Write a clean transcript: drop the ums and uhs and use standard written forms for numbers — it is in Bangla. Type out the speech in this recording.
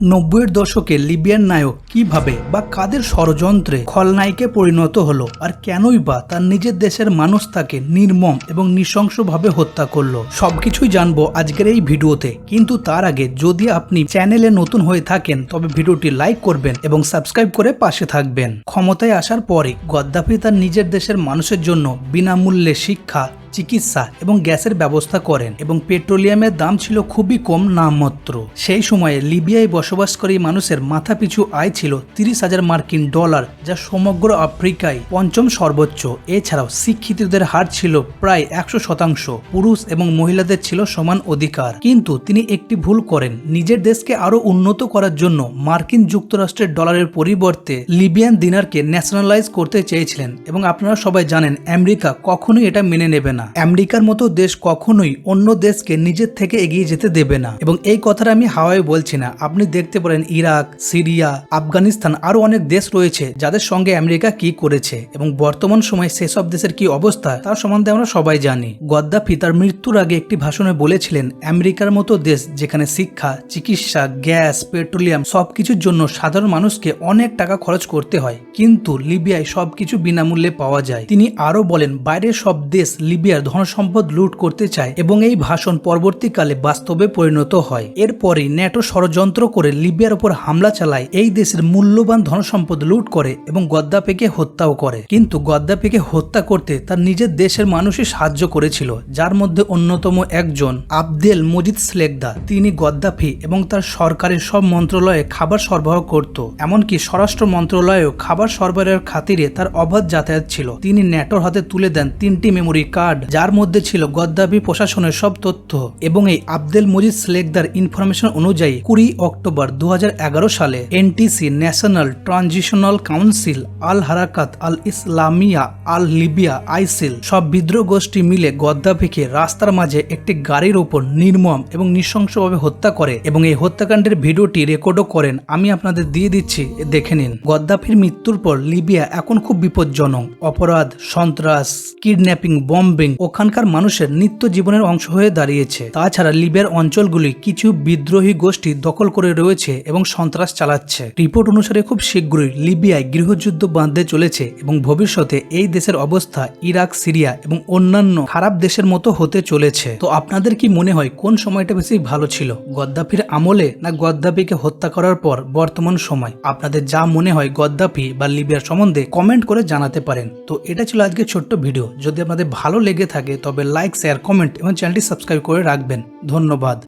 90-এর দশকে লিবিয়ার নায়ক কিভাবে বা কাদের ষড়যন্ত্রে খলনায়িকে পরিণত হলো আর কেনই বা তার নিজের দেশের মানুষ তাকে নির্মম এবং নৃশংসভাবে হত্যা করলো সবকিছুই জানবো আজকের এই ভিডিওতে। কিন্তু তার আগে যদি আপনি চ্যানেলে নতুন হয়ে থাকেন তবে ভিডিওটি লাইক করবেন এবং সাবস্ক্রাইব করে পাশে থাকবেন। ক্ষমতায় আসার পরে গদ্দাফি তার নিজের দেশের মানুষের জন্য বিনামূল্যে শিক্ষা, চিকিৎসা এবং গ্যাসের ব্যবস্থা করেন এবং পেট্রোলিয়ামের দাম ছিল খুবই কম নামমাত্র। সেই সময়ে লিবিয়ায় বসবাসকারী মানুষের মাথাপিছু আয় ছিল 30,000 মার্কিন ডলার, যা সমগ্র আফ্রিকায় পঞ্চম সর্বোচ্চ। এছাড়াও শিক্ষিতদের হার ছিল প্রায় 100%, পুরুষ এবং মহিলাদের ছিল সমান অধিকার। কিন্তু তিনি একটি ভুল করেন, নিজের দেশকে আরো উন্নত করার জন্য মার্কিন যুক্তরাষ্ট্রের ডলারের পরিবর্তে লিবিয়ান দিনারকে ন্যাশনালাইজ করতে চেয়েছিলেন এবং আপনারা সবাই জানেন আমেরিকা কখনোই এটা মেনে নেবে না। আমেরিকার মতো দেশ কখনোই অন্য দেশকে নিজের থেকে এগিয়ে যেতে দেবে না। এবং এই কথাটা আমি হাওয়ায় বলছি না, আপনি দেখতে পারেন ইরাক, সিরিয়া, আফগানিস্তান আরো অনেক দেশ রয়েছে যাদের সঙ্গে আমেরিকা কি করেছে এবং বর্তমান সময়ে সেসব দেশের কি অবস্থা তার সম্বন্ধে আমরা সবাই জানি। গদ্দাফি তার মৃত্যুর আগে একটি ভাষণে বলেছিলেন, আমেরিকার মতো দেশ যেখানে শিক্ষা, চিকিৎসা, গ্যাস, পেট্রোলিয়াম সবকিছুর জন্য সাধারণ মানুষকে অনেক টাকা খরচ করতে হয়, কিন্তু লিবিয়ায় সবকিছু বিনামূল্যে পাওয়া যায়। তিনি আরো বলেন, বাইরের সব দেশ লিবিয়ার ধনসম্পদ লুট করতে চায় এবং এই ভাষণ পরবর্তীকালে বাস্তবে পরিণত হয়। এরপরে ন্যাটো ষড়যন্ত্র করে লিবিয়ার উপর হামলা চালায়, এই দেশের মূল্যবান ধনসম্পদ লুট করে এবং গদ্দাফিকে হত্যাও করে। কিন্তু গদ্দাফিকে হত্যা করতে তার নিজের দেশের মানুষই সাহায্য করেছিল, যার মধ্যে অন্যতম একজন আবদেল মজিদ স্লেগদা। তিনি গদ্দাফি এবং তার সরকারের সব মন্ত্রণালয়ে খাবার সরবরাহ করত, এমনকি স্বরাষ্ট্র মন্ত্রণালয়েও খাবার সরবরাহের খাতিরে তার অবাধ যাতায়াত ছিল। তিনি ন্যাটোর হাতে তুলে দেন 3টি মেমোরি কার্ড, যার মধ্যে ছিল গদ্দাফি প্রশাসনের সব তথ্য। এবং এই আবদেল মজিদ স্লেগদার ইনফরমেশন অনুযায়ী 20 অক্টোবর 2011 সালে এনটিসি ন্যাশনাল ট্রানজিশনাল কাউন্সিল, আল হারাকাত আল ইসলামিয়া, আল লিবিয়া, আইসিল সব বিদ্রোহ গোষ্ঠী মিলে গদ্দাফিকে রাস্তার মাঝে একটি গাড়ির উপর নির্মম এবং নৃশংসভাবে হত্যা করে এবং এই হত্যাকাণ্ডের ভিডিওটি রেকর্ডও করেন। আমি আপনাদের দিয়ে দিচ্ছি, দেখে নিন। গদ্দাফির মৃত্যুর পর লিবিয়া এখন খুব বিপজ্জনক। অপরাধ, সন্ত্রাস, কিডন্যাপিং, বম্বিং ওখানকার মানুষের নিত্য জীবনের অংশ হয়ে দাঁড়িয়েছে। তাছাড়া লিবিয়ার অঞ্চলগুলি কিছু বিদ্রোহী গোষ্ঠী দখল করে রয়েছে এবং সন্ত্রাস চালাচ্ছে। রিপোর্ট অনুসারে খুব শীঘ্রই লিবিয়ায় গৃহযুদ্ধ বাঁধতে চলেছে এবং ভবিষ্যতে এই দেশের অবস্থা ইরাক, সিরিয়া এবং অন্যান্য খারাপ দেশের মতো হতে চলেছে। তো আপনাদের কি মনে হয় কোন সময়টা বেশি ভালো ছিল, গদ্দাফির আমলে না গদ্দাফিকে হত্যা করার পর বর্তমান সময়? আপনাদের যা মনে হয় গদ্দাফি বা লিবিয়ার সম্বন্ধে কমেন্ট করে জানাতে পারেন। তো এটা ছিল আজকে ছোট্ট ভিডিও। যদি আপনাদের ভালো লেগে থাকে তবে লাইক, শেয়ার, কমেন্ট এবং চ্যানেলটি সাবস্ক্রাইব করে রাখবেন। ধন্যবাদ।